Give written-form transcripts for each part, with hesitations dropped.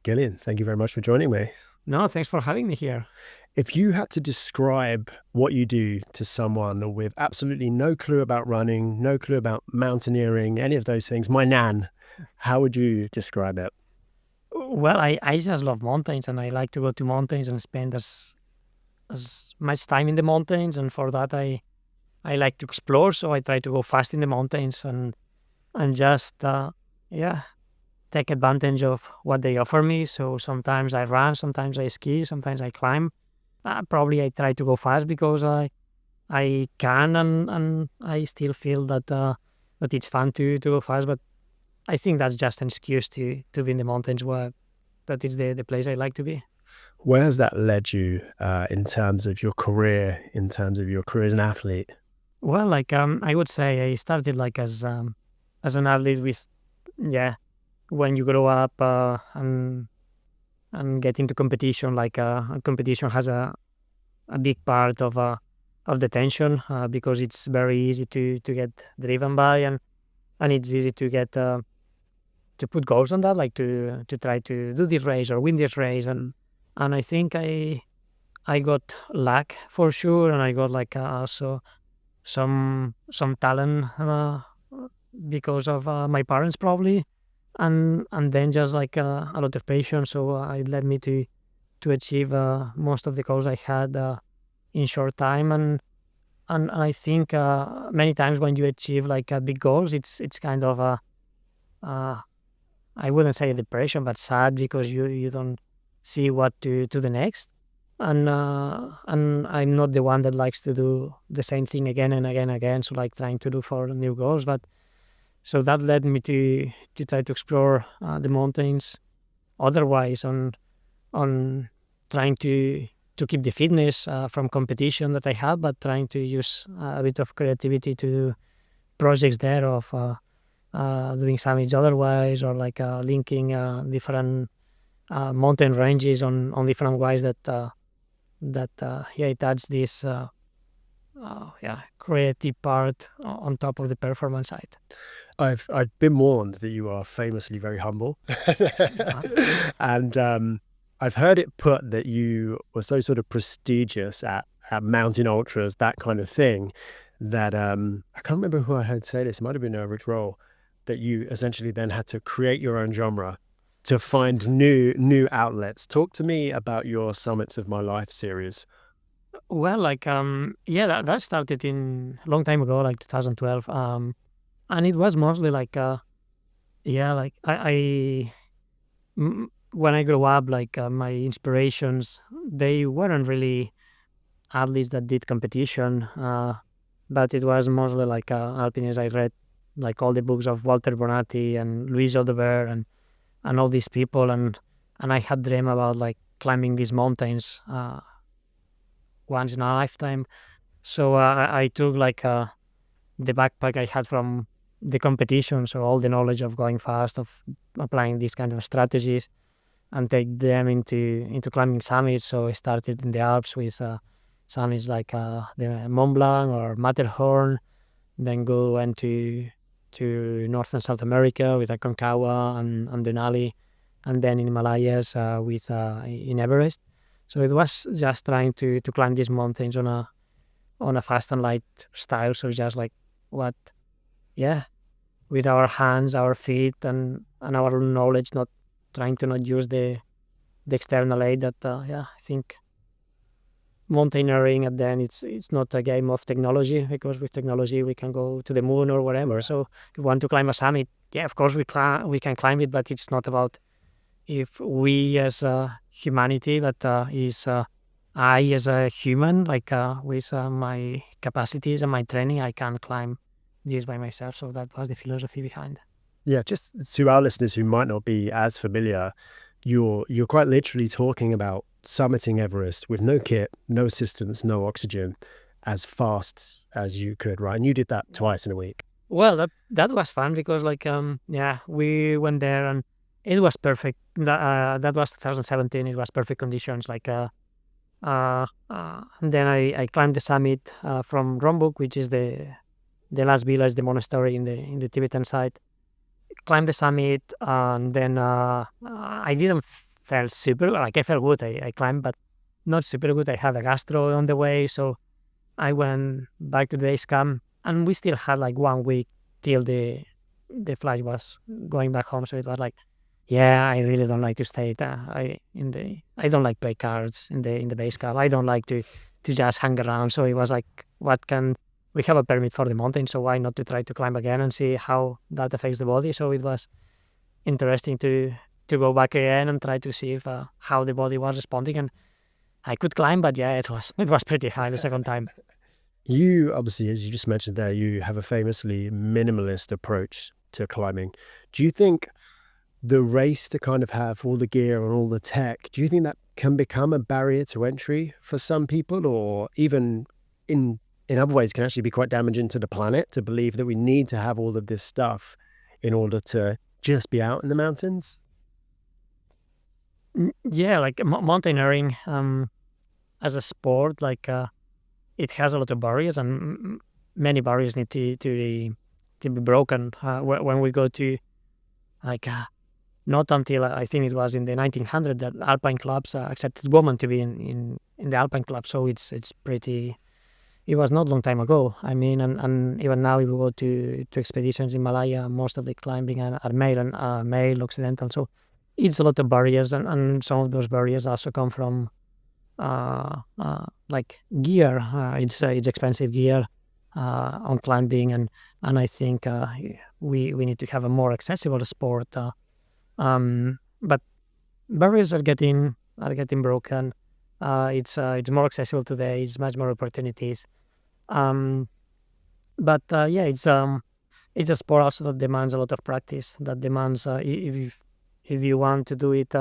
Kilian, thank you very much for joining me. No, thanks for having me here. If you had to describe what you do to someone with absolutely no clue about running, no clue about mountaineering, any of those things, my nan, how would you describe it? Well, I just love mountains and I like to go to mountains and spend as much time in the mountains. And for that, I like to explore. So I try to go fast in the mountains and just, yeah, take advantage of what they offer me. So sometimes I run, sometimes I ski, sometimes I climb. Probably I try to go fast because I can and I still feel that it's fun to go fast. But I think that's just an excuse to be in the mountains where that is the place I like to be. Where has that led you in terms of your career, in terms of your career as an athlete? Well, I would say I started as an athlete with yeah when you grow up and get into competition competition has a big part of the tension because it's very easy to get driven by and it's easy to get to put goals on that, like to try to do this race or win this race, and I think I got luck for sure, and I got also some talent because of my parents probably, and then just a lot of patience. So it led me to achieve most of the goals I had in short time, and I think many times when you achieve big goals, it's kind of a uh, I wouldn't say depression, but sad because you don't see what to the next. And I'm not the one that likes to do the same thing again and again and again. So like trying to look for new goals, but so that led me to try to explore the mountains. Otherwise, on trying to keep the fitness from competition that I have, but trying to use a bit of creativity to do projects there of. Doing summits otherwise or linking different mountain ranges on different ways that it adds this creative part on top of the performance side. I've been warned that you are famously very humble, Uh, and I've heard it put that you were so sort of prestigious at mountain ultras, that kind of thing, that I can't remember who I heard say this. It might have been Rich Roll, that you essentially then had to create your own genre to find new outlets. Talk to me about your Summits of My Life series. well, that started in a long time ago, like 2012, and it was mostly like when I grew up, my inspirations they weren't really athletes that did competition, but it was mostly alpinists. I read like all the books of Walter Bonatti and Luis Audebert and all these people, and I had dream about like climbing these mountains once in a lifetime. So I took the backpack I had from the competition, so all the knowledge of going fast, of applying these kind of strategies, and take them into climbing summits. So I started in the Alps with summits like the Mont Blanc or Matterhorn, then went to North and South America with Aconcagua and Denali, and then in Himalayas with in Everest. So it was just trying to climb these mountains on a fast and light style. So just like what, yeah, with our hands, our feet, and our knowledge, not trying to not use the external aid. That I think mountaineering at the end it's not a game of technology because with technology we can go to the moon or whatever. So if we want to climb a summit, yeah, of course we can climb it, but it's not about if we as humanity, but is I as a human, with my capacities and my training, I can climb this by myself. So that was the philosophy behind. Yeah, just to our listeners who might not be as familiar, you're quite literally talking about summiting Everest with no kit, no assistance, no oxygen, as fast as you could, right? And you did that twice in a week. Well, that was fun because we went there and it was perfect. That was 2017. It was perfect conditions. And then I climbed the summit from Rombuk, which is the last village, the monastery in the Tibetan side. Climbed the summit, and then I didn't felt super, like I felt good. I climbed, but not super good. I had a gastro on the way, so I went back to the base camp, and we still had like 1 week till the flight was going back home. So it was like, yeah, I really don't like to stay. I don't like play cards in the base camp. I don't like to just hang around. So it was like, what can we have a permit for the mountain? So why not to try to climb again and see how that affects the body? So it was interesting to go back again and try to see if how the body was responding. And I could climb, but yeah, it was pretty high the second time. You obviously, as you just mentioned there, you have a famously minimalist approach to climbing. Do you think the race to kind of have all the gear and all the tech, do you think that can become a barrier to entry for some people, or even in other ways can actually be quite damaging to the planet to believe that we need to have all of this stuff in order to just be out in the mountains? Yeah, like mountaineering as a sport, like it has a lot of barriers, and many barriers need to be broken. When we go to like not until I think it was in the 1900 that alpine clubs accepted women to be in the alpine club. So it's pretty. It was not long time ago. I mean, and even now, if we go to expeditions in Malaya, most of the climbing are male and male occidental. So it's a lot of barriers, and some of those barriers also come from like gear. It's expensive gear on climbing, and I think we need to have a more accessible sport. But barriers are getting broken. It's more accessible today. It's much more opportunities. Um, but yeah, it's a sport also that demands a lot of practice. That demands if you want to do it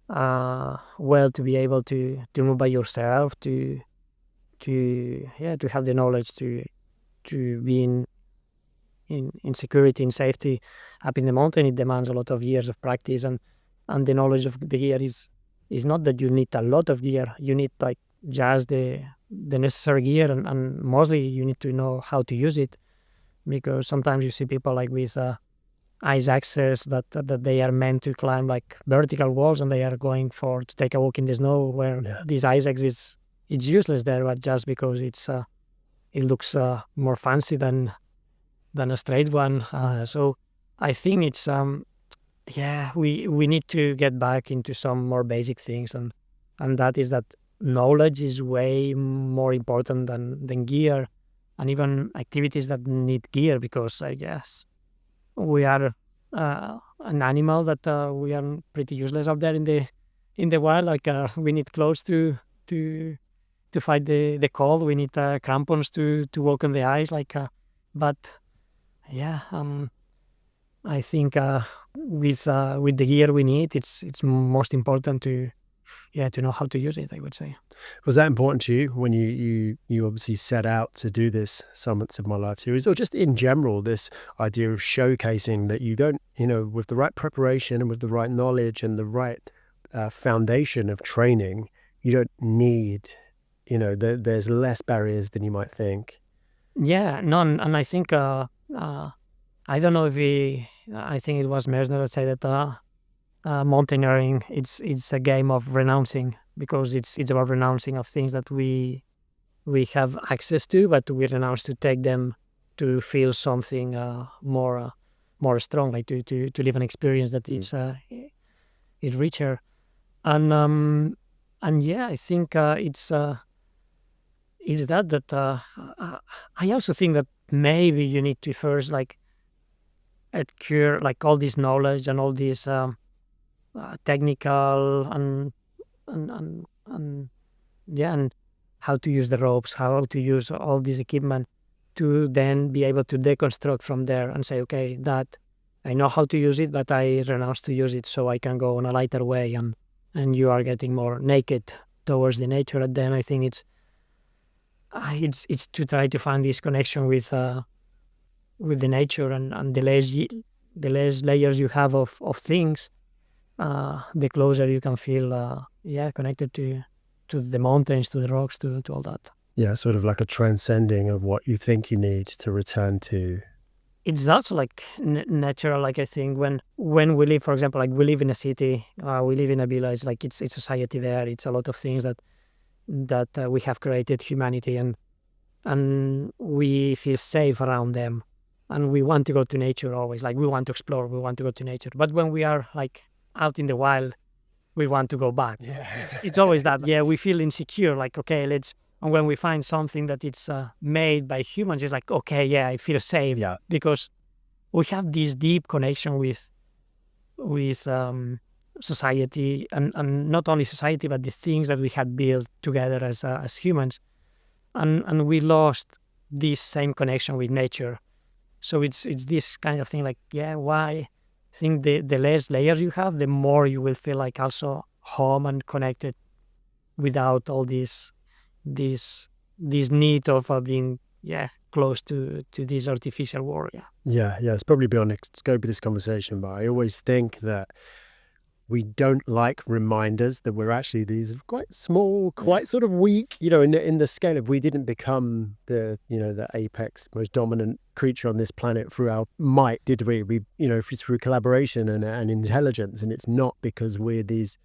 well, to be able to move by yourself, to have the knowledge to be in security, in safety up in the mountain. It demands a lot of years of practice, and the knowledge of the gear is not that you need a lot of gear. You need like just the necessary gear, and mostly you need to know how to use it, because sometimes you see people like with ice axes that they are meant to climb like vertical walls, and they are going for to take a walk in the snow where Yeah. this ice axe is it's useless there, but just because it looks more fancy than a straight one. So I think it's yeah, we need to get back into some more basic things, and that is that knowledge is way more important than gear, and even activities that need gear, because I guess we are an animal that we are pretty useless out there in the wild. Like we need clothes to to fight the cold. We need crampons to walk on the ice. Like, but yeah, I think with the gear we need, it's most important to know how to use it, I would say. Was that important to you when you obviously set out to do this Summits of My Life series, or just in general, this idea of showcasing that you don't, with the right preparation and with the right knowledge and the right foundation of training, you don't need, there's less barriers than you might think. Yeah, no, and I think I don't know if I think it was Mersner that said that mountaineering it's a game of renouncing, because it's about renouncing of things that we have access to, but we renounce to take them to feel something more strong, like to live an experience that is richer, and yeah, I think it's that I also think that maybe you need to first like acquire like all this knowledge and all this technical and yeah, and how to use the ropes, how to use all this equipment, to then be able to deconstruct from there and say, okay, that I know how to use it, but I renounce to use it, so I can go on a lighter way, and you are getting more naked towards the nature. And then I think it's to try to find this connection with the nature, and the less layers you have of things, the closer you can feel connected to the mountains, to the rocks, to all that. Yeah, sort of like a transcending of what you think you need to return to it's also like natural. Like I think when we live, for example, like we live in a city, we live in a village. Like it's society there. It's a lot of things that we have created humanity, and we feel safe around them, and we want to go to nature always. Like we want to explore, we want to go to nature. But when we are like out in the wild, we want to go back. Yeah. It's always that. Yeah, we feel insecure. Like okay, let's. And when we find something that it's made by humans, it's like okay, yeah, I feel safe Yeah. because we have this deep connection with society, and not only society, but the things that we had built together as humans, and we lost this same connection with nature. So it's this kind of thing. Like yeah, why? I think the less layers you have, the more you will feel like also home and connected without all this need of being close to this artificial world. Yeah, it's probably beyond the scope of this conversation, but I always think that we don't like reminders that we're actually these quite small, quite sort of weak, in the scale of we didn't become the apex, most dominant creature on this planet through our might, did we? We, through collaboration and intelligence, and it's not because we're these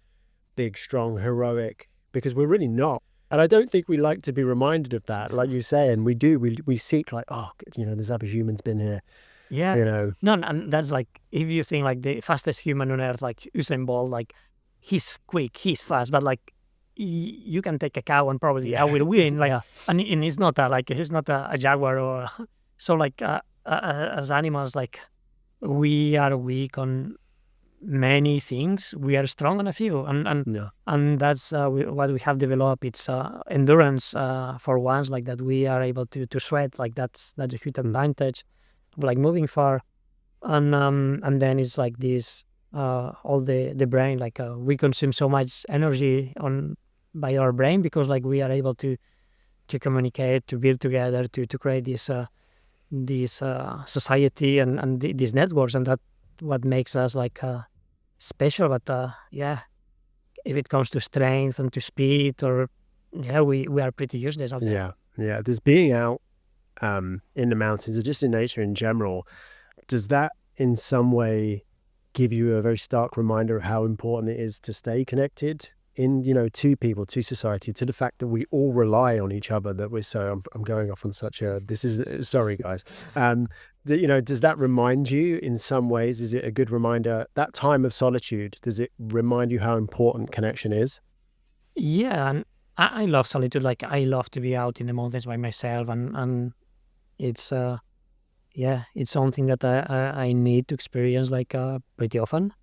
big, strong, heroic, because we're really not. And I don't think we like to be reminded of that, like you say, and we do. We seek like, this other human's been here, Yeah. No, and that's like if you think like the fastest human on earth, like Usain Bolt, like he's quick, he's fast, but like you can take a cow and probably I will win. Like, and it's not he's not a jaguar or so. Like as animals, like we are weak on many things. We are strong on a few, and that's what we have developed. It's endurance for once, like that we are able to sweat. Like that's a huge advantage. Like moving far, and then it's like this all the brain. Like we consume so much energy on by our brain because like we are able to communicate, to build together, to create this society and these networks, and that what makes us like special. But if it comes to strength and to speed, or we are pretty useless out there. Yeah. There's being out in the mountains or just in nature in general. Does that in some way give you a very stark reminder of how important it is to stay connected to people, to society, to the fact that we all rely on each other, that we're so I'm going off on such a sorry guys, does that remind you in some ways? Is it a good reminder, that time of solitude, does it remind you how important connection is? Yeah, and I love solitude. Like I love to be out in the mountains by myself, and it's it's something that I need to experience like pretty often.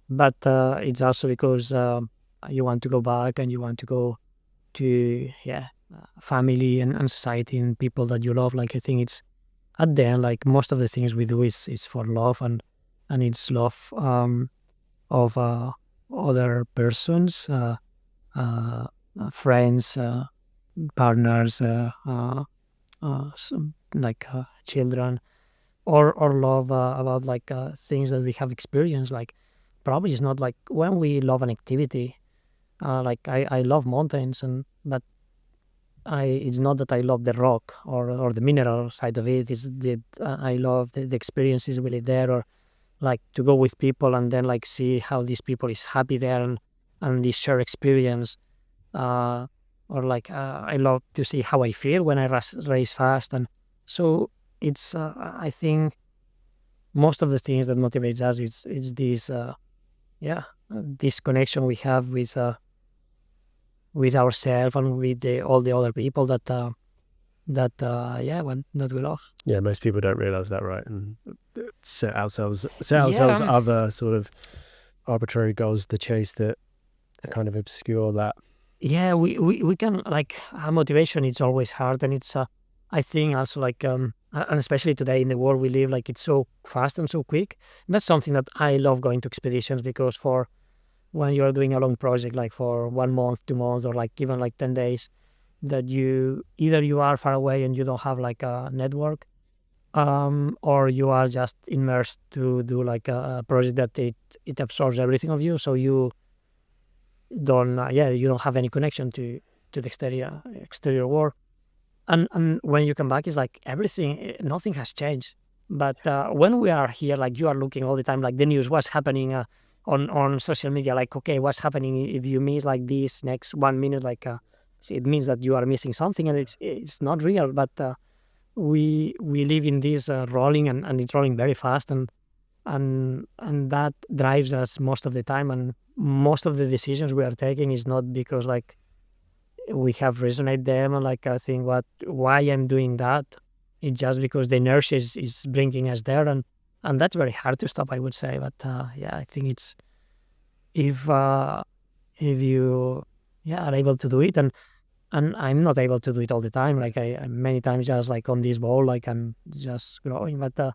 But it's also because you want to go back and you want to go to family and society and people that you love. Like I think it's at the end, like most of the things we do is for love, and it's love of other persons, friends, partners, like children, or love about like things that we have experienced. Like probably it's not like when we love an activity. Like I love mountains, but it's not that I love the rock or the mineral side of it. It's that I love the experience is really there, or like to go with people and then like see how these people is happy there, and this shared experience. Or like I love to see how I feel when I race fast, and so it's I think most of the things that motivates us is this this connection we have with ourselves and with all the other people that that we love. Yeah, most people don't realize that, right? And set ourselves Yeah, other sort of arbitrary goals to chase that kind of obscure that. yeah, we can like motivation. It's always hard, and it's I think also like and especially today in the world we live, like it's so fast and so quick. And that's something that I love going to expeditions, because for when you are doing a long project, like for 1 month, 2 months, or like even like 10 days, that you either you are far away and you don't have like a network, or you are just immersed to do like a project that it absorbs everything of you, so you don't you don't have any connection to the exterior world. And when you come back, it's like everything, nothing has changed. But when we are here, like you are looking all the time, like the news, what's happening on social media, like, okay, what's happening if you miss like this next 1 minute, like it means that you are missing something, and it's not real. But we live in this rolling, and it's rolling very fast, and that drives us most of the time, and most of the decisions we are taking is not because like we have resonate them, or like I think why I'm doing that. It's just because the inertia is bringing us there, and that's very hard to stop, I would say. But yeah, I think it's if uh, if you are able to do it, and I'm not able to do it all the time. Like I many times just like on this ball, like I'm just growing, but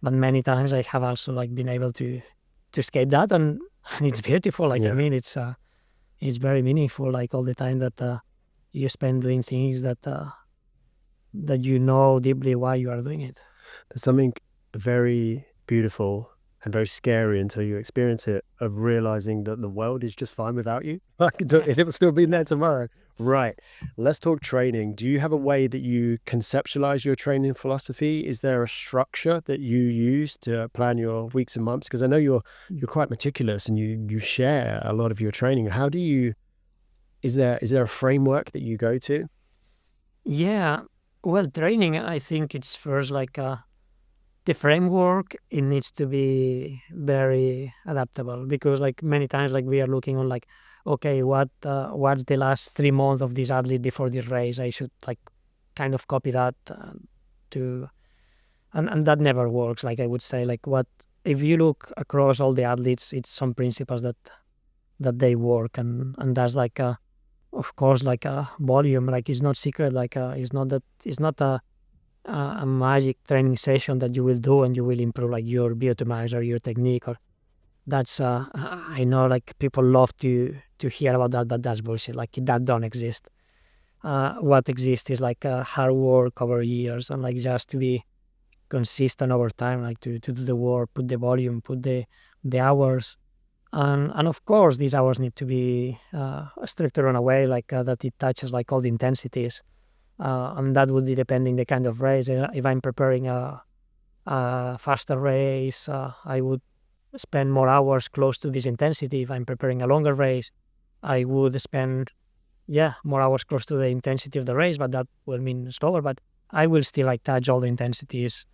many times I have also like been able to escape that, and it's beautiful. Like I Yeah. mean, it's very meaningful. Like all the time that you spend doing things that you know deeply why you are doing it. There's something very beautiful and very scary until you experience it, of realizing that the world is just fine without you. Like Yeah. it will still be there tomorrow. Right. Let's talk training. Do you have a way that you conceptualize your training philosophy? Is there a structure that you use to plan your weeks and months? Because I know you're quite meticulous and you share a lot of your training. How do you is there a framework that you go to? Yeah. Well, training, I think it's first like the framework. It needs to be very adaptable, because like many times like we are looking on like, okay, what's the last 3 months of this athlete before this race? I should like kind of copy that to and that never works. Like I would say, like what if you look across all the athletes, it's some principles that they work, and that's like of course like a volume. Like it's not secret. Like it's not a magic training session that you will do and you will improve like your biotomics or your technique, or that's I know like people love to hear about that, but that's bullshit. Like that don't exist. What exists is like hard work over years, and like just to be consistent over time, like to do the work, put the volume, put the hours, and of course these hours need to be structured in a way like that it touches like all the intensities, and that would be depending the kind of race. If I'm preparing a faster race, I would spend more hours close to this intensity. If I'm preparing a longer race, I would spend more hours close to the intensity of the race, but that will mean slower. But I will still like touch all the intensities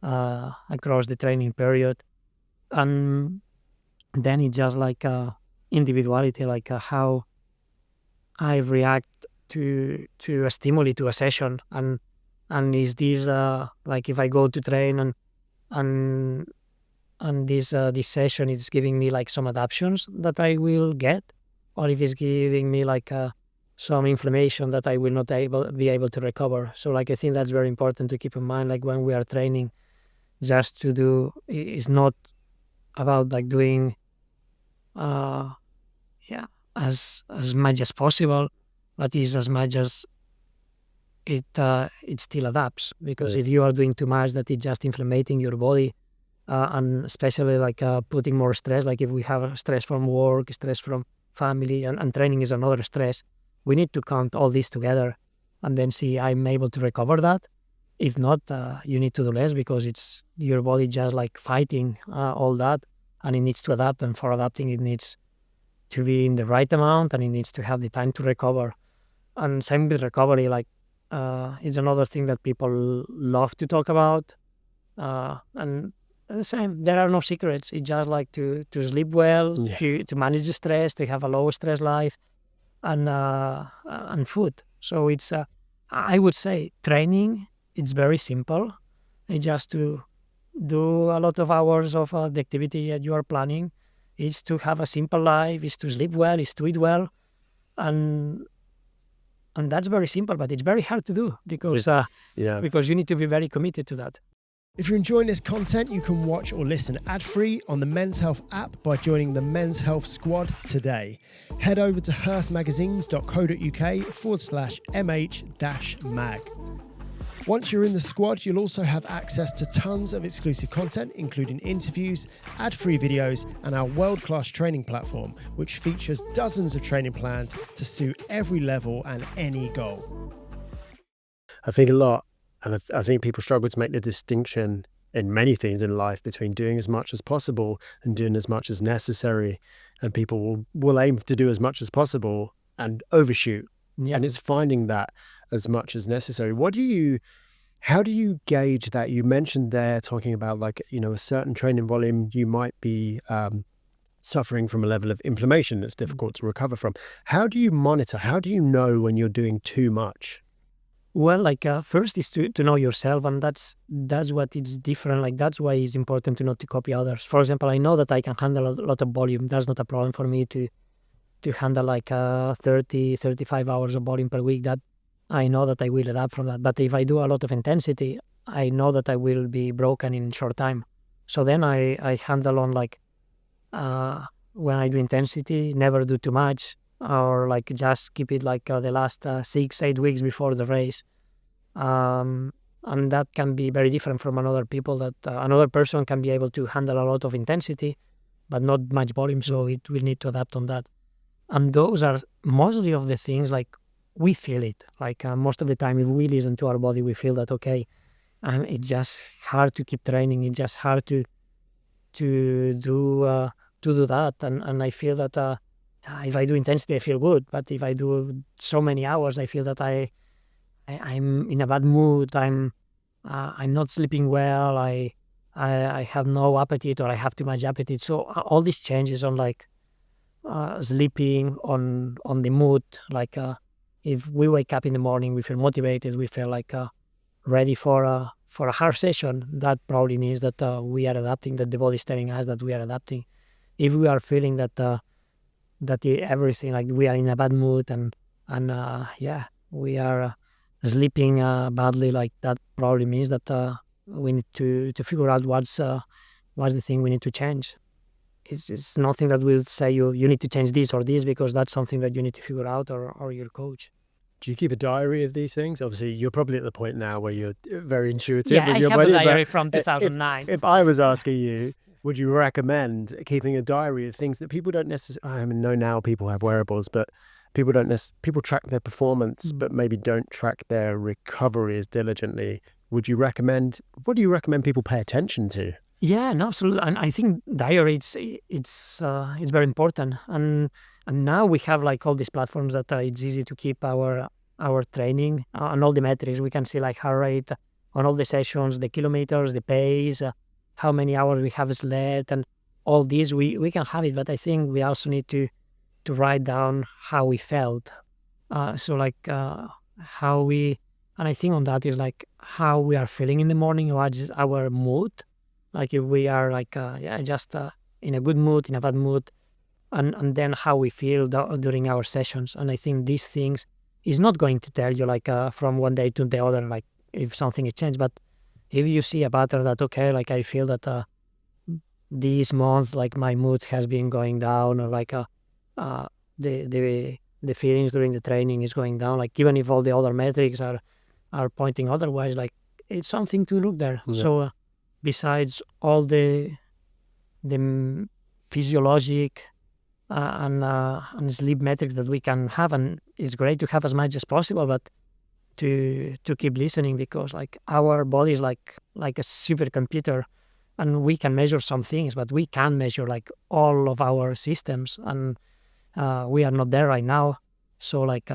across the training period, and then it's just like individuality, like how I react to a stimuli, to a session, and is this like if I go to train and this session is giving me like some adaptions that I will get, or if it's giving me like some inflammation that I will not be able to recover. So like I think that's very important to keep in mind. Like when we are training, just to do is not about like doing uh yeah as much as possible, but is as much as it still adapts. Because Yeah. if you are doing too much, that it's just inflamming your body, and especially like putting more stress. Like if we have stress from work, stress from family, and training is another stress, we need to count all these together and then see I'm able to recover that. If not, you need to do less, because it's your body just like fighting all that, and it needs to adapt. And for adapting, it needs to be in the right amount, and it needs to have the time to recover. And same with recovery, like it's another thing that people love to talk about. And the same, there are no secrets. It's just like to sleep well, Yeah. to manage the stress, to have a low stress life, and food. So it's I would say training. It's very simple. It's just to do a lot of hours of the activity that you are planning. It's to have a simple life. It's to sleep well. It's to eat well, and and that's very simple. But it's very hard to do, Yeah. because you need to be very committed to that. If you're enjoying this content, you can watch or listen ad-free on the Men's Health app by joining the Men's Health Squad today. Head over to hearstmagazines.co.uk/mh-mag. Once you're in the squad, you'll also have access to tons of exclusive content, including interviews, ad-free videos, and our world-class training platform, which features dozens of training plans to suit every level and any goal. I think a lot, and I think people struggle to make the distinction in many things in life between doing as much as possible and doing as much as necessary. And people will aim to do as much as possible and overshoot. Yeah. And it's finding that as much as necessary. How do you gauge that? You mentioned there talking about like, a certain training volume, you might be suffering from a level of inflammation that's difficult to recover from. How do you monitor? How do you know when you're doing too much? Well, like first is to know yourself, and that's what is different. Like that's why it's important to not to copy others. For example, I know that I can handle a lot of volume. That's not a problem for me to handle like 30, 35 hours of volume per week. That I know that I will adapt from that. But if I do a lot of intensity, I know that I will be broken in short time. So then I handle on like when I do intensity, never do too much, or like just keep it like the last 6, 8 weeks before the race. Um, and that can be very different from another people. That another person can be able to handle a lot of intensity, but not much volume. So it will need to adapt on that. And those are mostly of the things like we feel it. Like most of the time, if we listen to our body, we feel that okay, and it's just hard to keep training. It's just hard to do to do that. And I feel that if I do intensity, I feel good. But if I do so many hours, I feel that I'm in a bad mood. I'm not sleeping well. I have no appetite, or I have too much appetite. So all these changes on like sleeping, on the mood, like if we wake up in the morning, we feel motivated, we feel like ready for a hard session. That probably means that we are adapting, that the body is telling us that we are adapting. If we are feeling that everything, like we are in a bad mood, and yeah, we are sleeping badly, like that probably means that we need to figure out what's the thing we need to change. It's nothing that will say you need to change this or this, because that's something that you need to figure out, or your coach. Do you keep a diary of these things? Obviously, you're probably at the point now where you're very intuitive Yeah, with I your have a body. diary But from if 2009. if I was asking you, would you recommend keeping a diary of things that people don't necessarily? I mean, no, now people have wearables, but people track their performance, but maybe don't track their recovery as diligently. Would you recommend? What do you recommend people pay attention to? Yeah, no, absolutely. And I think diary it's very important. And now we have like all these platforms that it's easy to keep our training and all the metrics. We can see like heart rate on all the sessions, the kilometers, the pace, how many hours we have slept, and all these we can have it. But I think we also need to write down how we felt. So like how we, and I think on that is like how we are feeling in the morning, what is our mood, like if we are like yeah, just in a good mood, in a bad mood, and then how we feel during our sessions. And I think these things is not going to tell you like from one day to the other, like if something is changed. But if you see a pattern that okay, like I feel that this month like my mood has been going down, or like uh the feelings during the training is going down, like even if all the other metrics are pointing otherwise, like it's something to look there. Yeah. So besides all the physiologic and sleep metrics that we can have, and it's great to have as much as possible, but to keep listening, because like our body is like a supercomputer, and we can measure some things, but we can't measure like all of our systems, and we are not there right now. So like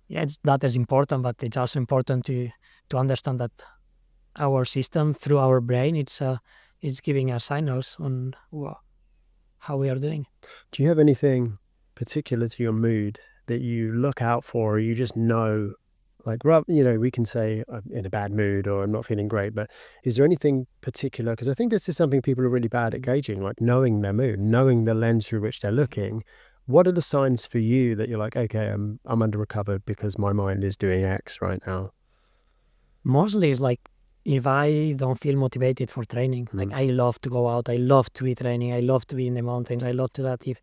yeah, that is important, but it's also important to understand that our system through our brain, it's giving us signals on how we are doing. Do you have anything particular to your mood that you look out for, or you just know, like, we can say I'm in a bad mood or I'm not feeling great, but is there anything particular? Because I think this is something people are really bad at gauging, like knowing their mood, knowing the lens through which they're looking. What are the signs for you that you're like, okay, I'm under recovered because my mind is doing X right now? Mostly it's like if I don't feel motivated for training, like I love to go out, I love to be training, I love to be in the mountains, I love to that. If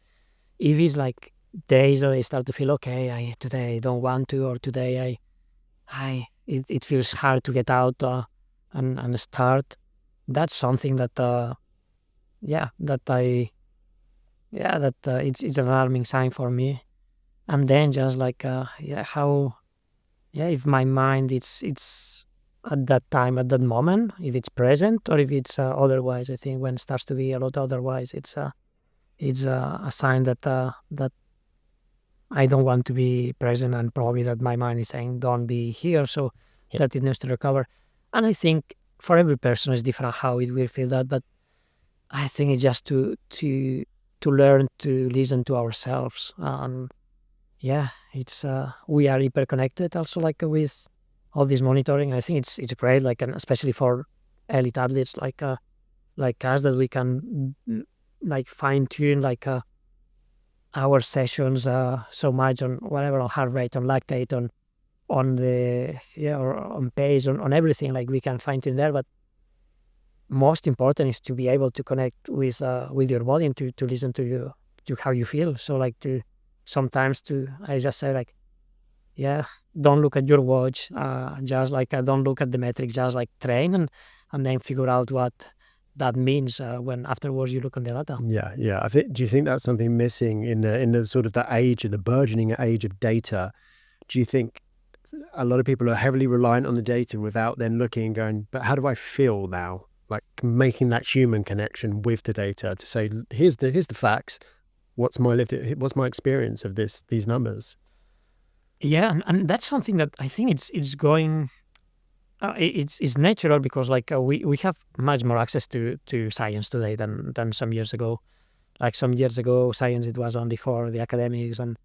it's like days where I start to feel okay, today I don't want to, or today it feels hard to get out and start. That's something that yeah, that I yeah, that it's an alarming sign for me. And then just like yeah, how, yeah, if my mind it's at that time, at that moment, if it's present or if it's otherwise. I think when it starts to be a lot otherwise, it's a sign that that I don't want to be present, and probably that my mind is saying don't be here, so Yeah. that it needs to recover. And I think for every person it's different how it will feel that, but I think it's just to learn to listen to ourselves. And yeah, it's we are hyper connected also, like with all this monitoring. I think it's great, like, and especially for elite athletes like us, that we can like fine tune our sessions so much on whatever, on heart rate, on lactate, on the or on pace, on everything. Like we can fine tune there, but most important is to be able to connect with your body and to listen to you, to how you feel. So like to sometimes to I just say like, yeah, don't look at your watch, just like don't look at the metrics, just like train and then figure out what that means when afterwards you look on the data. Yeah, yeah. Do you think that's something missing in the sort of the age, of the burgeoning age of data? Do you think a lot of people are heavily reliant on the data without then looking and going, but how do I feel now? Like making that human connection with the data to say, here's the facts. What's my experience of these numbers? Yeah, and that's something that I think it's going. It's natural because like we have much more access to science today than some years ago. Like some years ago, science, it was only for the academics, and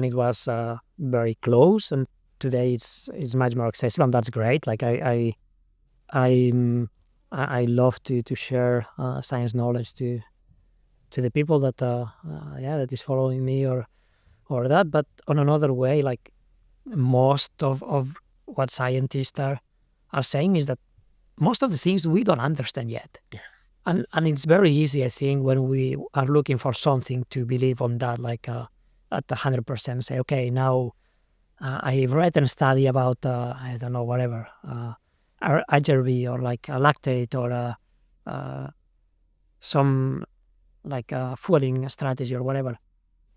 it was very close. And today it's much more accessible, and that's great. Like I'm- I love to share science knowledge to the people that yeah, that is following me or that. But on another way, like most of what scientists are saying is that most of the things we don't understand yet. And it's very easy, I think, when we are looking for something to believe on that, like at 100%, say, okay, now I've read and study about, I don't know, whatever, HRV or like a lactate or uh, some like fueling strategy or whatever.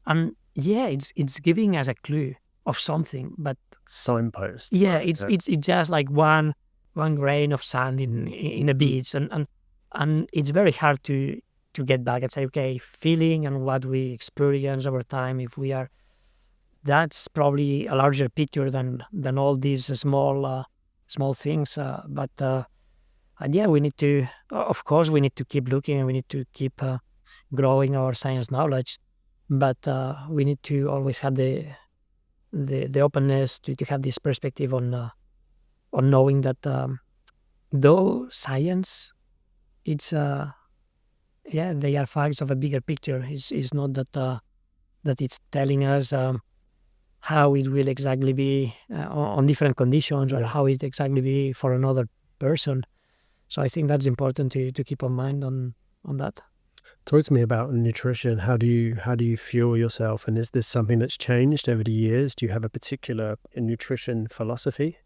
And yeah, it's giving us a clue of something, but Signposts. yeah, Like that. it's just like one grain of sand in a beach, and it's very hard to get back and say, okay, feeling and what we experience over time, if we are, that's probably a larger picture than all these small things. But and yeah, we need to, of course, we need to keep looking, and we need to keep growing our science knowledge, but we need to always have the openness to have this perspective on knowing that though science, it's yeah, they are facts of a bigger picture. It's not that that it's telling us how it will exactly be on different conditions, or Yeah. how it exactly be for another person. So I think that's important to keep in mind on that. Talk to me about nutrition. How do you fuel yourself? And is this something that's changed over the years? Do you have a particular nutrition philosophy?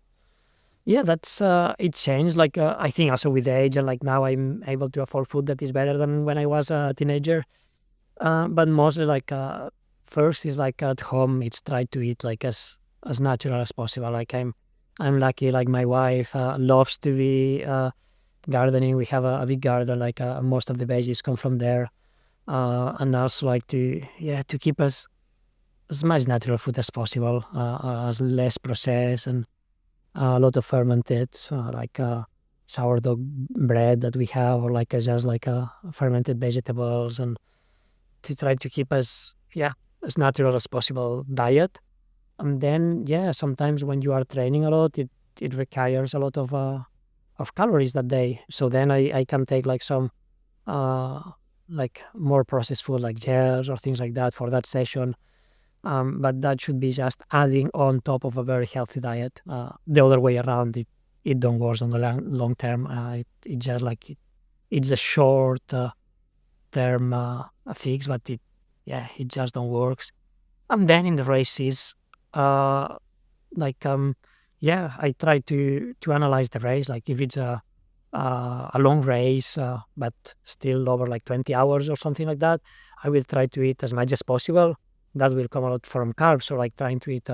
Yeah, that's it changed. Like I think also with age, and like now I'm able to afford food that is better than when I was a teenager. But mostly like first is like at home, it's try to eat like as natural as possible. Like I'm lucky. Like my wife loves to be gardening. We have a big garden. Like most of the veggies come from there. And also like to, yeah, to keep us as much natural food as possible, as less processed, and a lot of fermented, like sourdough bread that we have, or like just like fermented vegetables, and to try to keep us, yeah, as natural as possible diet. And then yeah, sometimes when you are training a lot, it requires a lot of calories that day. So then I can take like some uh like more processed food, like gels or things like that for that session. But that should be just adding on top of a very healthy diet. The other way around, it don't work on the long term. It just like it's a short term fix, but yeah, it just don't works. And then in the races, uh, like yeah, I try to analyze the race. Like if it's a long race, but still over like 20 hours or something like that, I will try to eat as much as possible. That will come a lot from carbs, so like trying to eat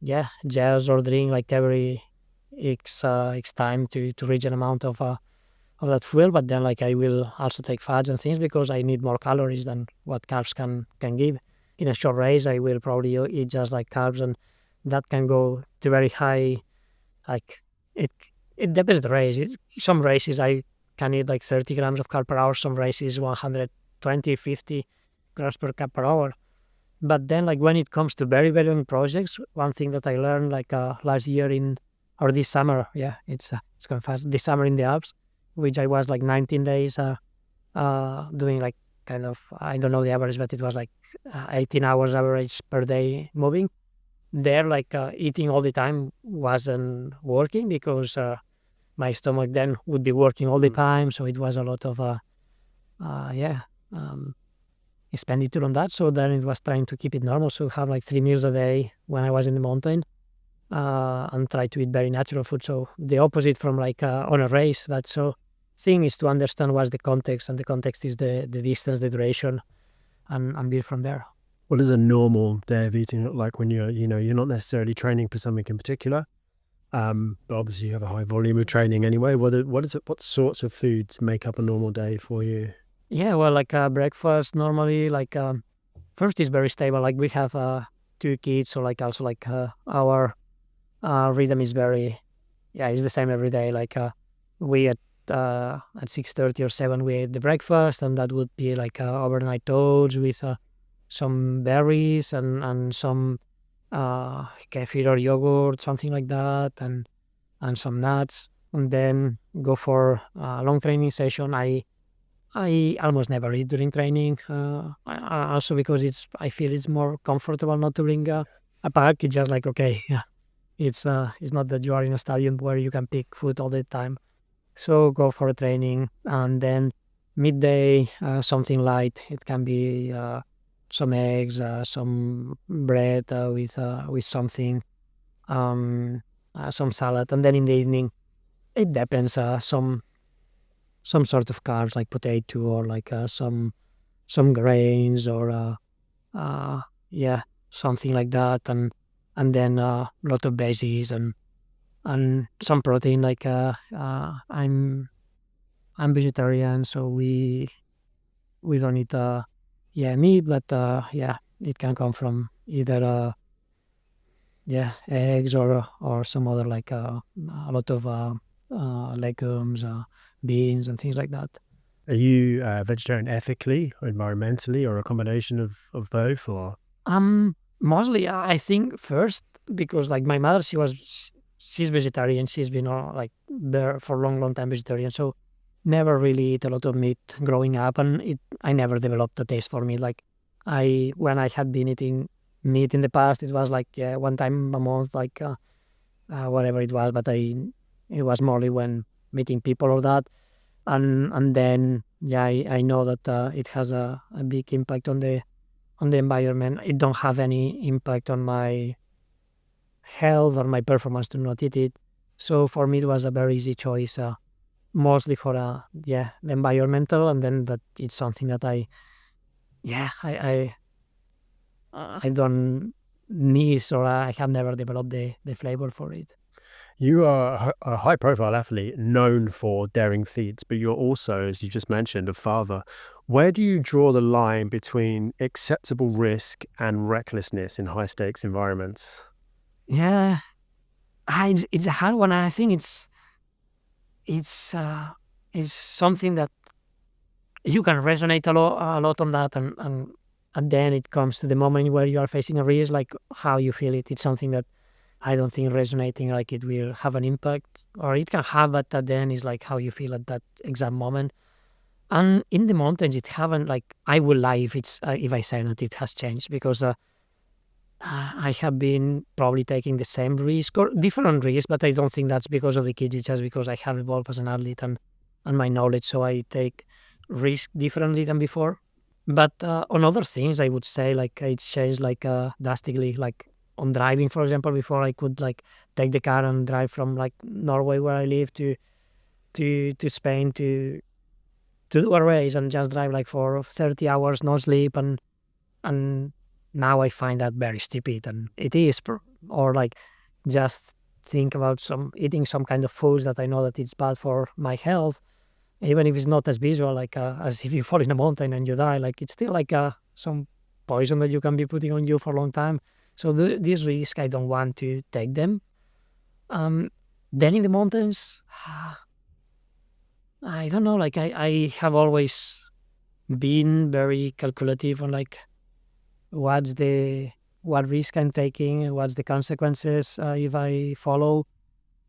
yeah, gels or drink like X time to reach an amount of that fuel, but then like I will also take fats and things because I need more calories than what carbs can give. In a short race, I will probably eat just like carbs, and that can go to very high. Like it it depends the race. Some races I can eat like 30 grams of carb per hour. Some races 120, 50 grams per carb per hour. But then like when it comes to very very long projects, one thing that I learned like last year in or this summer, yeah, it's going fast. This summer in the Alps, which I was like 19 days doing like kind of I don't know the average, but it was like 18 hours average per day moving. There, like eating all the time wasn't working because my stomach then would be working all the Mm. time, so it was a lot of yeah um, expenditure on that. So then it was trying to keep it normal, so have like 3 meals a day when I was in the mountain, and try to eat very natural food. So the opposite from like on a race. But so thing is to understand what's the context, and the context is the distance, the duration, and build from there. What does a normal day of eating look like when you're not necessarily training for something in particular? But obviously you have a high volume of training anyway. What sorts of foods make up a normal day for you? Yeah, well, like breakfast normally, like first is very stable. Like we have two kids, so like also like our rhythm is very yeah, it's the same every day. Like we at 6:30 or 7 we ate the breakfast, and that would be like overnight oats with some berries and some kefir or yogurt, something like that, and some nuts, and then go for a long training session. I almost never eat during training, also because I feel it's more comfortable not to bring a pack. It's just like okay, yeah, it's not that you are in a stadium where you can pick food all the time. So go for a training, and then midday something light. It can be some eggs, some bread with something, some salad, and then in the evening it depends. Some sort of carbs like potato or like some grains or uh, yeah, something like that, and then a lot of veggies and some protein. Like I'm vegetarian, so we don't eat yeah meat, but yeah, it can come from either yeah eggs or some other like a lot of legumes, beans, and things like that. Are you vegetarian ethically, or environmentally, or a combination of both? Or Mostly, I think first because like my mother, she's vegetarian. She's been like there for a long, long time vegetarian. So never really eat a lot of meat growing up, and I never developed a taste for meat. Like when I had been eating meat in the past, it was like yeah, one time a month, like whatever it was. But it was mostly when meeting people or that, and then yeah, I know that it has a big impact on the environment. It don't have any impact on my health or my performance to not eat it. So for me, it was a very easy choice, mostly for yeah the environmental, and then that it's something that yeah I don't miss or I have never developed the flavor for it. you are a high-profile athlete known for daring feats, but you're also, as you just mentioned, a father. Where do you draw the line between acceptable risk and recklessness in high-stakes environments? Yeah, it's a hard one. I think it's something that you can resonate a lot on that, and then it comes to the moment where you are facing a risk, like how you feel it. It's something that I don't think resonating like it will have an impact, or it can have, but at the end is like how you feel at that exact moment. And in the mountains, it haven't like I will lie if it's if I say that it has changed because I have been probably taking the same risk or different risks, but I don't think that's because of the kids. It's just because I have evolved as an athlete and my knowledge, so I take risk differently than before. But on other things, I would say like it's changed like drastically. Like on driving, for example, before I could like take the car and drive from like Norway where I live to Spain to do a race and just drive like for 30 hours, no sleep, and now I find that very stupid, and it is, or like just think about eating some kind of foods that I know that it's bad for my health, even if it's not as visual, like as if you fall in a mountain and you die, like it's still like some poison that you can be putting on you for a long time. So this risk, I don't want to take them. Then in the mountains, I don't know, like I have always been very calculative on like what risk I'm taking, what's the consequences if I follow,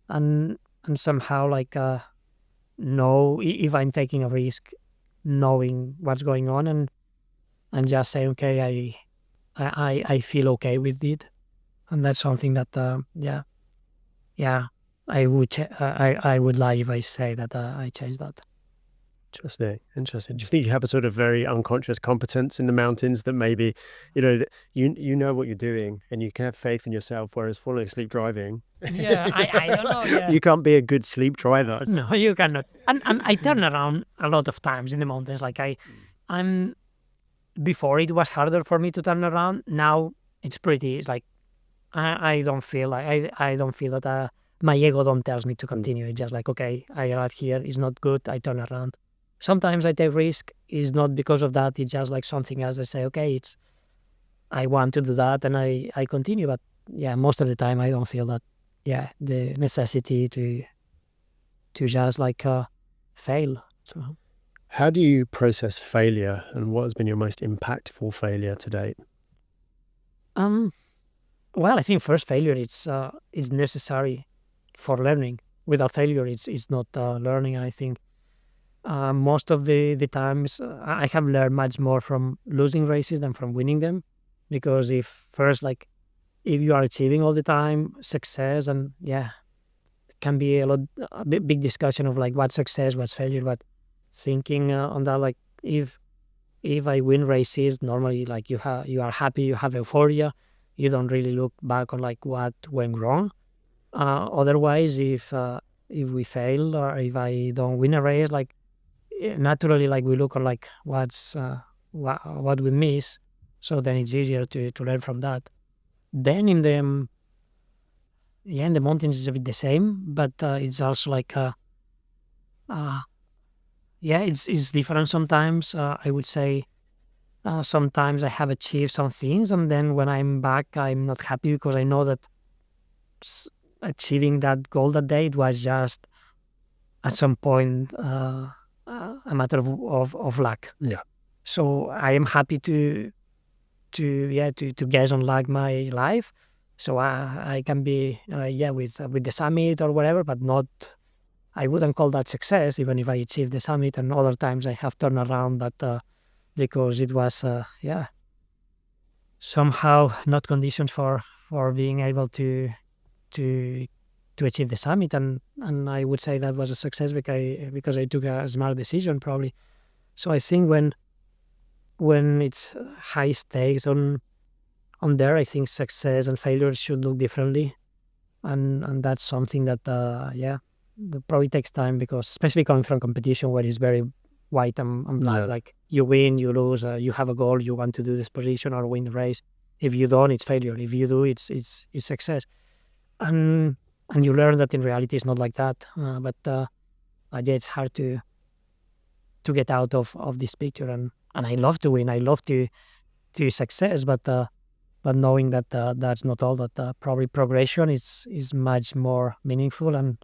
and somehow like know if I'm taking a risk, knowing what's going on, and just say okay, I feel okay with it, and that's something that yeah, I would lie if I say that I changed that. Interesting. Do you think you have a sort of very unconscious competence in the mountains that maybe, you know what you're doing and you can have faith in yourself, whereas falling asleep driving, Yeah, I don't know. Yeah. you can't be a good sleep driver. No, you cannot. And I turn around a lot of times in the mountains. Like I'm before it was harder for me to turn around. Now it's like I don't feel like I don't feel that my ego don't tells me to continue. It's just like okay, I arrive here. It's not good. I turn around. Sometimes I take risk. It's not because of that. It's just like something else. I say okay, I want to do that, and I continue. But yeah, most of the time I don't feel that. Yeah, the necessity to just like fail. So How do you process failure, and what has been your most impactful failure to date? well, I think first failure it's necessary for learning. Without failure, it's not learning. And I think most of the times I have learned much more from losing races than from winning them, because if you are achieving all the time success, and yeah, it can be a big discussion of like what's success, what's failure, but thinking on that, like if I win races, normally like you are happy, you have euphoria, you don't really look back on like what went wrong. Otherwise, if we fail or if I don't win a race, like naturally, like we look on like what we miss, so then it's easier to learn from that. Then in the mountains is a bit the same, but it's also like uh, yeah, it's different sometimes. I would say sometimes I have achieved some things, and then when I'm back, I'm not happy because I know that achieving that goal that day, it was just at some point a matter of luck. Yeah. So I am happy to guess on like my life. So I can be with the summit or whatever, but not. I wouldn't call that success, even if I achieved the summit. And other times I have turned around, but because it was somehow not conditions for being able to achieve the summit, and I would say that was a success because I took a smart decision probably. So I think when it's high stakes on there, I think success and failure should look differently, and that's something that that probably takes time, because especially coming from competition where it's very white and black, Yeah. like you win, you lose, you have a goal, you want to do this position or win the race. If you don't, it's failure. If you do, it's success, and you learn that in reality it's not like that. But yeah, it's hard to get out of this picture, and I love to win, I love to success, but knowing that that's not all, that probably progression is much more meaningful, and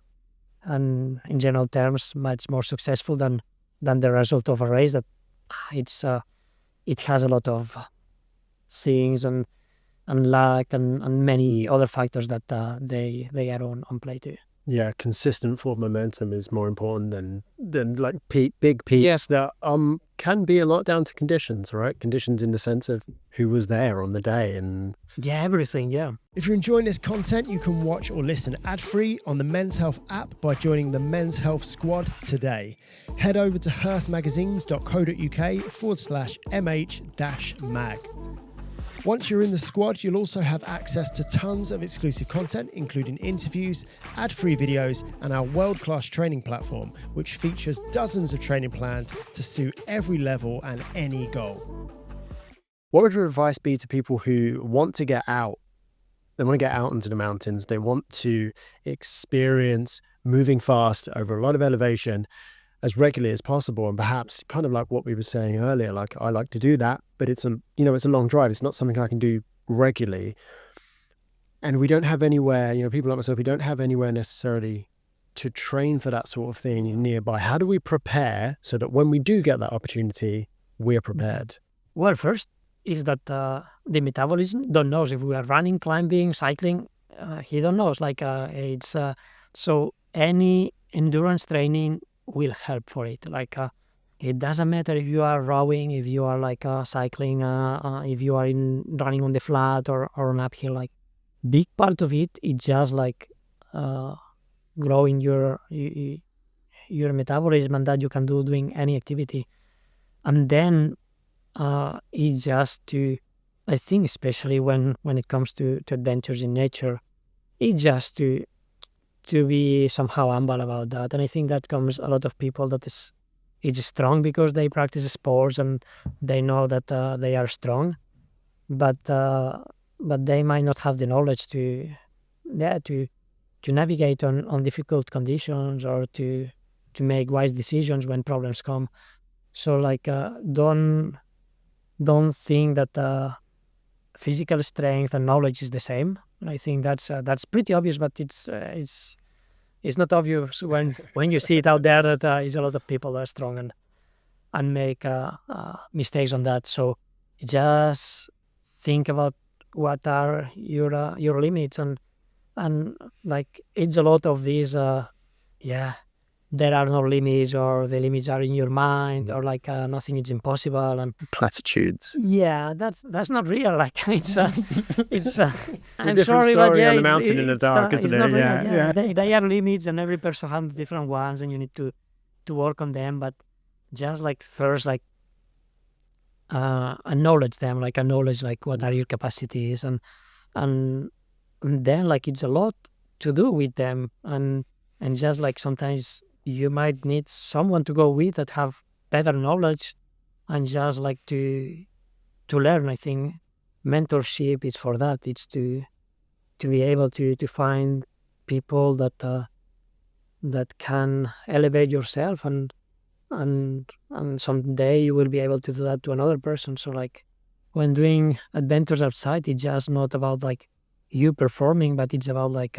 in general terms much more successful than the result of a race that it has a lot of things and luck and many other factors that they are on play too. Yeah, consistent forward momentum is more important than like big peaks that can be a lot down to conditions, right? Conditions in the sense of who was there on the day and Everything. If you're enjoying this content, you can watch or listen ad-free on the Men's Health app by joining the Men's Health Squad today. Head over to hearstmagazines.co.uk/mh-mag. Once you're in the squad, you'll also have access to tons of exclusive content, including interviews, ad-free videos, and our world-class training platform, which features dozens of training plans to suit every level and any goal. What would your advice be to people who want to get out They want to get out into the mountains. They want to experience moving fast over a lot of elevation as regularly as possible. And perhaps kind of like what we were saying earlier, like I like to do that, but it's a long drive. It's not something I can do regularly. And we don't have anywhere, people like myself, we don't have anywhere necessarily to train for that sort of thing nearby. How do we prepare so that when we do get that opportunity, we're prepared? Well, first is that the metabolism don't knows if we are running, climbing, cycling. He don't knows. It's so any endurance training will help for it. It doesn't matter if you are rowing, if you are cycling, if you are running on the flat or on uphill. Big part of it is just growing your metabolism, and that you can do doing any activity. And then it's just to, I think, especially when it comes to adventures in nature, it's just to be somehow humble about that. And I think that comes a lot of people that it's strong because they practice sports and they know that they are strong, but they might not have the knowledge to navigate on difficult conditions or to make wise decisions when problems come. So don't think that physical strength and knowledge is the same. I think that's pretty obvious, but it's not obvious when you see it out there that is a lot of people are strong and make mistakes on that. So just think about what are your limits, and it's a lot of these there are no limits, or the limits are in your mind, or nothing is impossible, and Platitudes. yeah, that's not real. It's It's a I'm different sorry, story but yeah, on the mountain in the dark, isn't it's it? not real. Yeah. They are limits, and every person has different ones, and you need to work on them. But just first acknowledge them, acknowledge what are your capacities, and then it's a lot to do with them, and just sometimes you might need someone to go with that have better knowledge, and just to learn. I think mentorship is for that. It's to be able to find people that can elevate yourself, and someday you will be able to do that to another person. So when doing adventures outside, it's just not about you performing, but it's about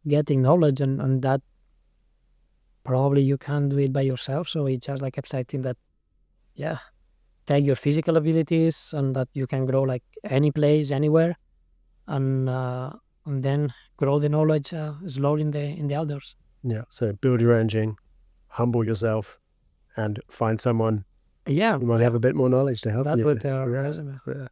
getting knowledge, and that probably you can't do it by yourself. So it's just exciting that take your physical abilities, and that you can grow any place, anywhere, and then grow the knowledge slowly in the outdoors. Yeah. So build your engine, humble yourself, and find someone who might have a bit more knowledge to help you. Yeah.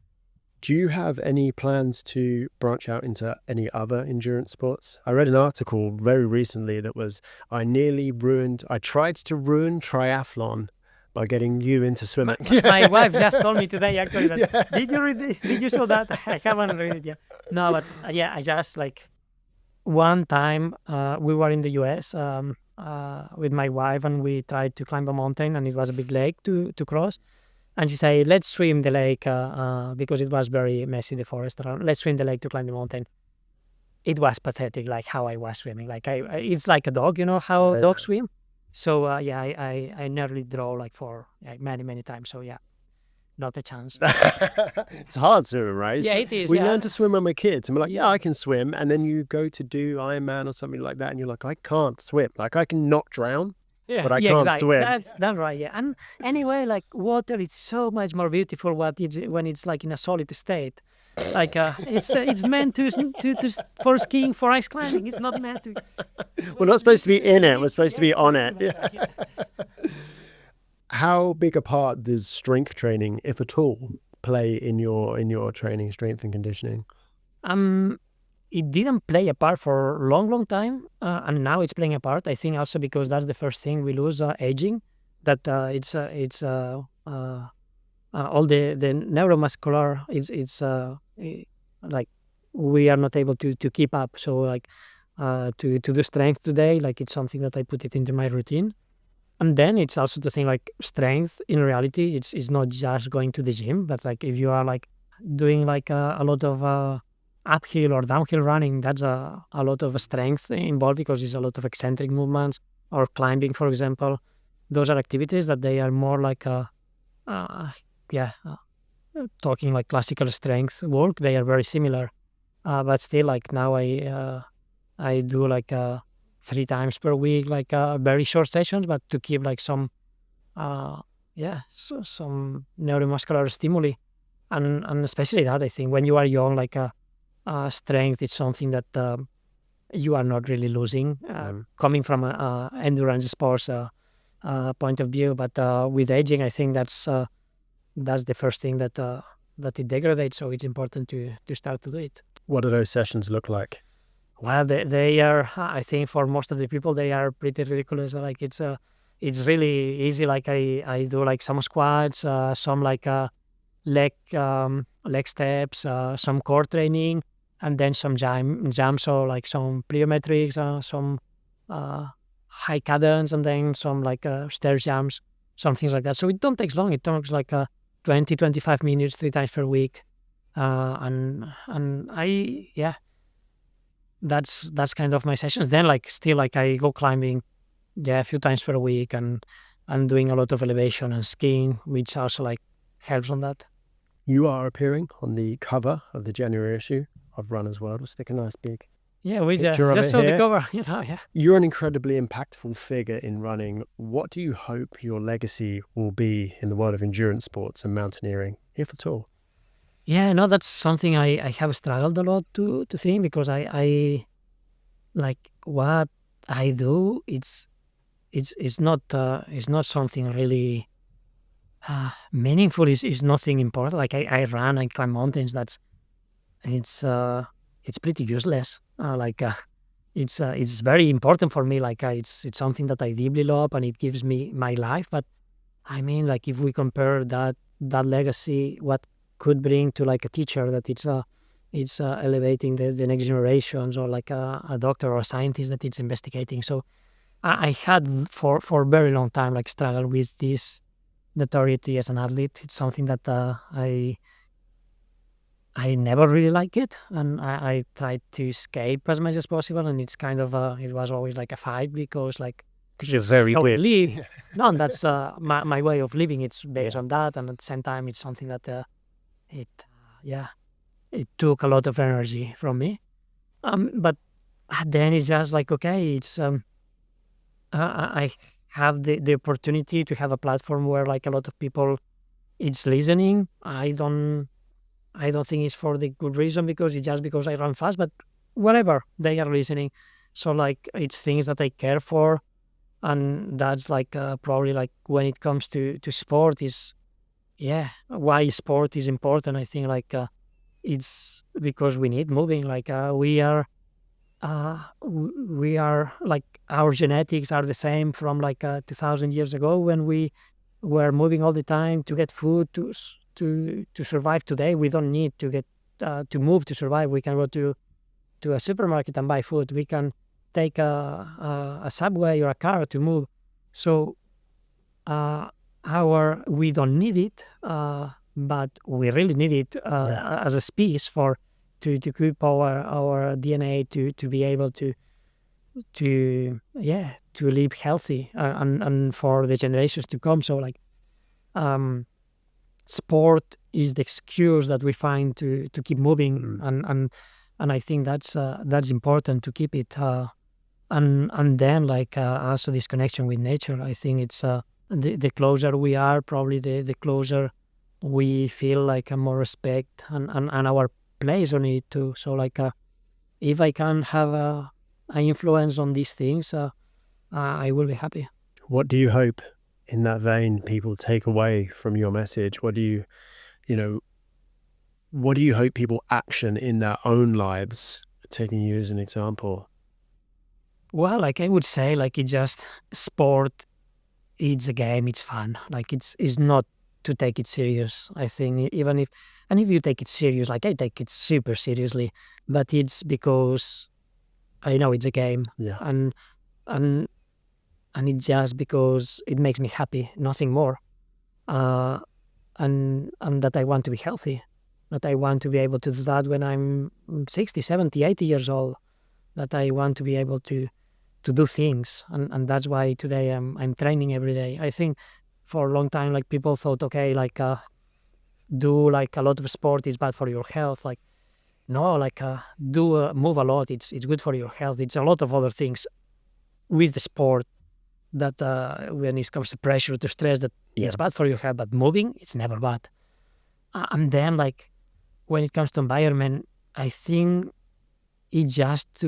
Do you have any plans to branch out into any other endurance sports? I read an article very recently that was, I tried to ruin triathlon by getting you into swimming. My wife just told me today, actually, that, did you read this? Did you saw that? I haven't read it yet. No, but I just one time we were in the US with my wife, and we tried to climb a mountain, and it was a big lake to cross. And she said, let's swim the lake because it was very messy, the forest around. Let's swim the lake to climb the mountain. It was pathetic, how I was swimming. It's like a dog, how dogs swim. So I nearly draw for many, many times. So not a chance. It's hard swimming, right? Yeah, it is. We learn to swim when we're kids, and we're like, I can swim. And then you go to do Ironman or something like that, and you're like, I can't swim. I can not drown. Yeah, but I can't exactly. swim. That's right. Yeah, and anyway, water is so much more beautiful when it's in a solid state. It's meant to for skiing, for ice climbing. It's not meant to. We're not supposed to be in it. We're supposed to be on it. Yeah. How big a part does strength training, if at all, play in your training, strength and conditioning? It didn't play a part for a long, long time, and now it's playing a part. I think also because that's the first thing we lose, aging. That it's all the neuromuscular. It's we are not able to keep up. So to do strength today, it's something that I put it into my routine. And then it's also the thing strength in reality. It's not just going to the gym, but if you are doing like a lot of uphill or downhill running, that's a lot of strength involved because it's a lot of eccentric movements, or climbing, for example. Those are activities that they are more like uh, yeah, talking like classical strength work. They are very similar, but still, like now I do like 3 times per week, like very short sessions, but to keep like some uh, some neuromuscular stimuli, and especially that I think when you are young, like strength is something that you are not really losing, coming from a endurance sports point of view. But with aging, I think that's the first thing that it degrades. So it's important to start to do it. What do those sessions look like? Well, they are. I think for most of the people, they are pretty ridiculous. Like it's really easy. Like I do like some squats, some like leg steps, some core training, and then some jumps, or like some plyometrics, some uh, high cadence, and then some like stair jumps, some things like that. So it don't takes long. It takes like 20, 25 minutes, 3 times per week, and I yeah, that's kind of my sessions. Then like still like I go climbing, yeah, a few times per week, and doing a lot of elevation and skiing, which also like helps on that. You are appearing on the cover of the January issue of Runner's World. We'll stick a nice big Yeah, we picture of just it saw the here. cover, you know. Yeah. You're an incredibly impactful figure in running. What do you hope your legacy will be in the world of endurance sports and mountaineering, if at all? Yeah, no, that's something I have struggled a lot to think, because I like what I do. It's not something really meaningful. Is nothing important. Like I run, I climb mountains. It's uh it's pretty useless. It's very important for me. Like it's something that I deeply love, and it gives me my life. But I mean, like if we compare that legacy, what could bring to like a teacher, that it's elevating the next generations, or like a doctor or a scientist that it's investigating. So I had for a very long time like struggle with this notoriety as an athlete. It's something that I never really like it, and I tried to escape as much as possible. And it's kind of it was always like a fight, because like Because you're very how we big. live. No, and that's my way of living. It's based Yeah. on that, and at the same time, it's something that it yeah, it took a lot of energy from me. But then it's just like, okay, it's I have the opportunity to have a platform where like a lot of people it's listening. I don't think it's for the good reason, because it's just because I run fast, but whatever, they are listening. So like it's things that I care for, and that's like probably like when it comes to sport is, yeah, why sport is important. I think like it's because we need moving. Like we are like our genetics are the same from like 2000 years ago, when we were moving all the time to get food to survive. Today we don't need to get to move to survive. We can go to a supermarket and buy food. We can take a subway or a car to move. So uh, our we don't need it, but we really need it Yeah. as a species for to keep our DNA to be able to live healthy, and for the generations to come. So like um, sport is the excuse that we find to keep moving, Mm. and I think that's important to keep it. And then like also this connection with nature. I think it's the closer we are, probably the closer we feel like a more respect and our place on it too. So like if I can have an influence on these things, I will be happy. What do you hope, in that vein, people take away from your message? You know, what do you hope people action in their own lives, taking you as an example? Well, like I would say, like it just sport. It's a game. It's fun. Like it's not to take it serious. I think even if, and if you take it serious, like I take it super seriously, but it's because I know it's a game, Yeah. and and and it's just because it makes me happy, nothing more. Uh, and that I want to be healthy. that I want to be able to do that when I'm 60, 70, 80 years old, that I want to be able to do things. And that's why today I'm training every day. I think for a long time, like people thought, okay, like do like a lot of sport is bad for your health. Like, no, like do move a lot. It's good for your health. It's a lot of other things with the sport that when it comes to pressure, to stress, that Yeah. it's bad for your health. But moving, it's never bad. And then like when it comes to environment, I think it just to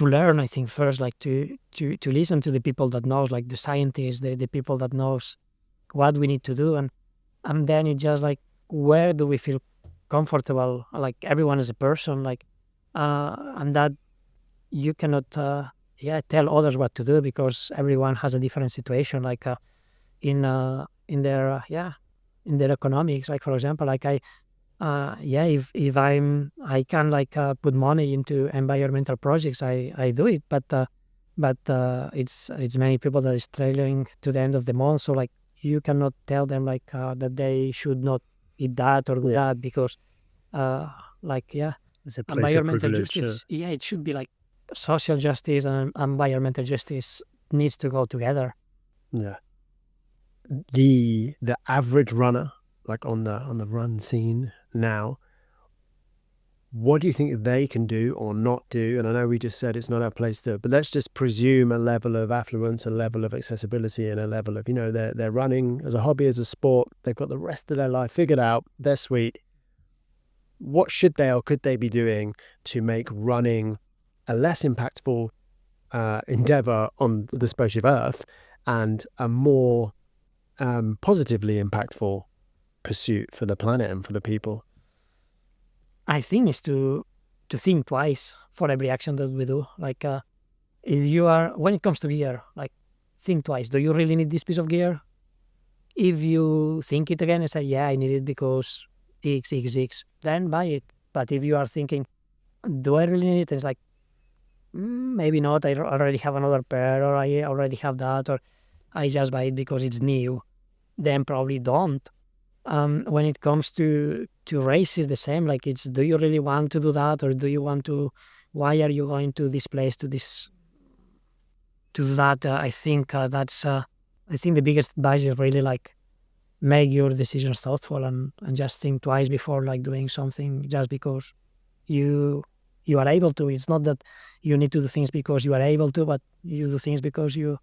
learn. I think first, like to listen to the people that knows, like the scientists, the people that knows what we need to do, and then it just like where do we feel comfortable, like everyone is a person, like and that you cannot tell others what to do because everyone has a different situation, like in their in their economics. Like for example, like if I can like put money into environmental projects, I do it, but it's many people that is trailing to the end of the month, so like you cannot tell them like that they should not eat that or do that because uh like It's a place of environmental privilege. justice, it should be like social justice and environmental justice needs to go together. Yeah. The average runner, like on the run scene now, what do you think they can do or not do? And I know we just said it's not our place to, but let's just presume a level of affluence, a level of accessibility, and a level of, they're running as a hobby, as a sport. They've got the rest of their life figured out. They're sweet. What should they or could they be doing to make running a less impactful endeavor on the species of Earth and a more positively impactful pursuit for the planet and for the people? I think is to think twice for every action that we do. Like if you are, when it comes to gear, like think twice. Do you really need this piece of gear? If you think it again and say, yeah, I need it because X, then buy it. But if you are thinking, do I really need it? It's like, maybe not. I already have another pair, or I already have that, or I just buy it because it's new. Then probably don't. When it comes to races, the same. Like it's, do you really want to do that, or do you want to? Why are you going to this place, to this, to that? I think that's. I think the biggest advice is really like make your decisions thoughtful and just think twice before like doing something just because you you are able to. It's not that you need to do things because you are able to, but you do things because you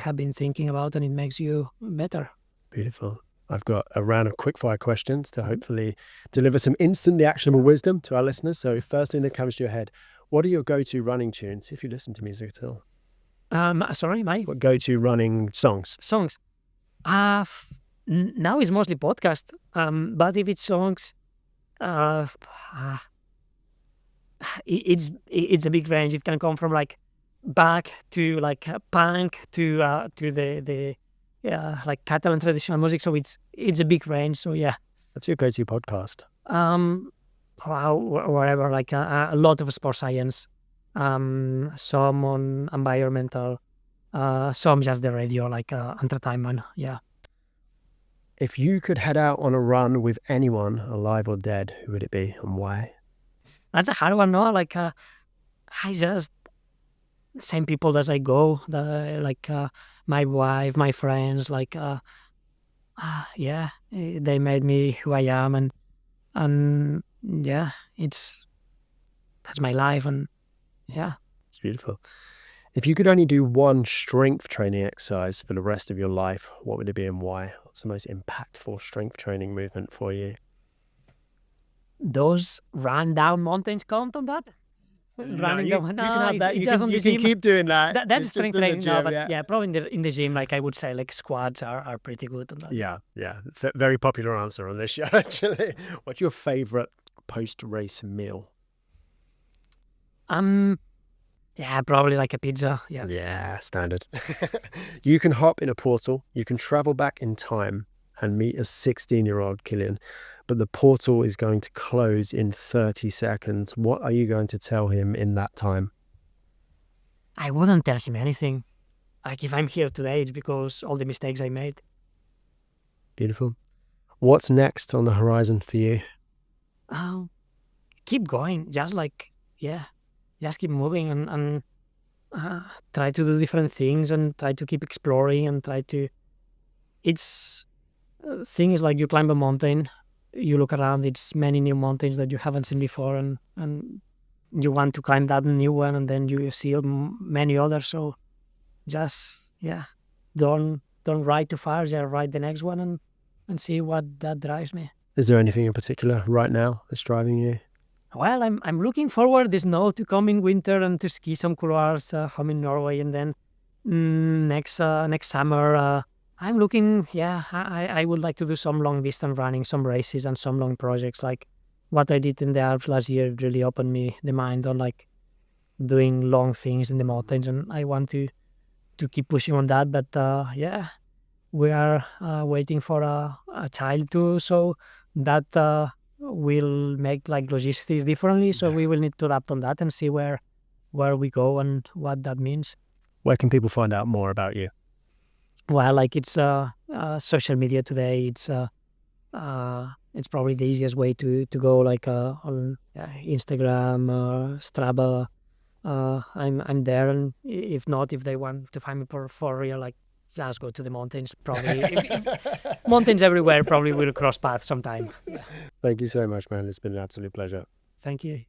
have been thinking about and it makes you better. Beautiful. I've got a round of quickfire questions to hopefully deliver some instantly actionable wisdom to our listeners. So first thing that comes to your head, what are your go-to running tunes if you listen to music at all? Sorry, my What go-to running songs? songs. Now it's mostly podcast. But if it's songs, uh, it's a big range. It can come from like back to like punk to the like Catalan traditional music. So it's a big range. So yeah, What's your go-to podcast? um, whatever. Like a lot of sports science, some on environmental, some just the radio, like entertainment. Yeah, If you could head out on a run with anyone, alive or dead, who would it be and why? that's a hard one. No, like I just same people as I go. Like my wife, my friends. Like they made me who I am, and yeah, it's that's my life, and yeah. It's beautiful. If you could only do one strength training exercise for the rest of your life, what would it be and why? What's the most impactful strength training movement for you? Those run down mountains count on that? Running you, down, you can no, have that. it's You just can on the you can gym. keep doing that. That's It's just strength in the training, no, gym, but yeah. yeah, probably in the gym, like I would say, like squats are pretty good on that. Yeah, yeah. It's a very popular answer on this show, actually. What's your favorite post-race meal? Yeah, probably like a pizza. Yeah. Yeah, standard. You can hop in a portal. You can travel back in time and meet a 16-year-old Kilian, but the portal is going to close in 30 seconds. What are you going to tell him in that time? I wouldn't tell him anything. Like if I'm here today, it's because all the mistakes I made. Beautiful. What's next on the horizon for you? Keep going, just just keep moving and try to do different things and try to keep exploring and try to. It's thing is like you climb a mountain, you look around, it's many new mountains that you haven't seen before, and you want to climb that new one, and then you see many others. So just don't ride too far, just ride the next one and see what that drives me. Is there anything in particular right now that's driving you? Well, I'm looking forward the snow to come in winter and to ski some couloirs home in Norway, and then next summer I'm looking. Yeah, I would like to do some long distance running, some races, and some long projects. Like what I did in the Alps last year really opened me the mind on like doing long things in the mountains, and I want to keep pushing on that. But yeah, we are waiting for a child too, so that will make like logistics differently. So we will need to adapt on that and see where we go and what that means. Where can people find out more about you? Well, like it's social media today. It's probably the easiest way to go. Like on Instagram or Strava. I'm there, and if not, if they want to find me for real, like just go to the mountains. Probably mountains everywhere. Probably will cross paths sometime. Yeah. Thank you so much, man. It's been an absolute pleasure. Thank you.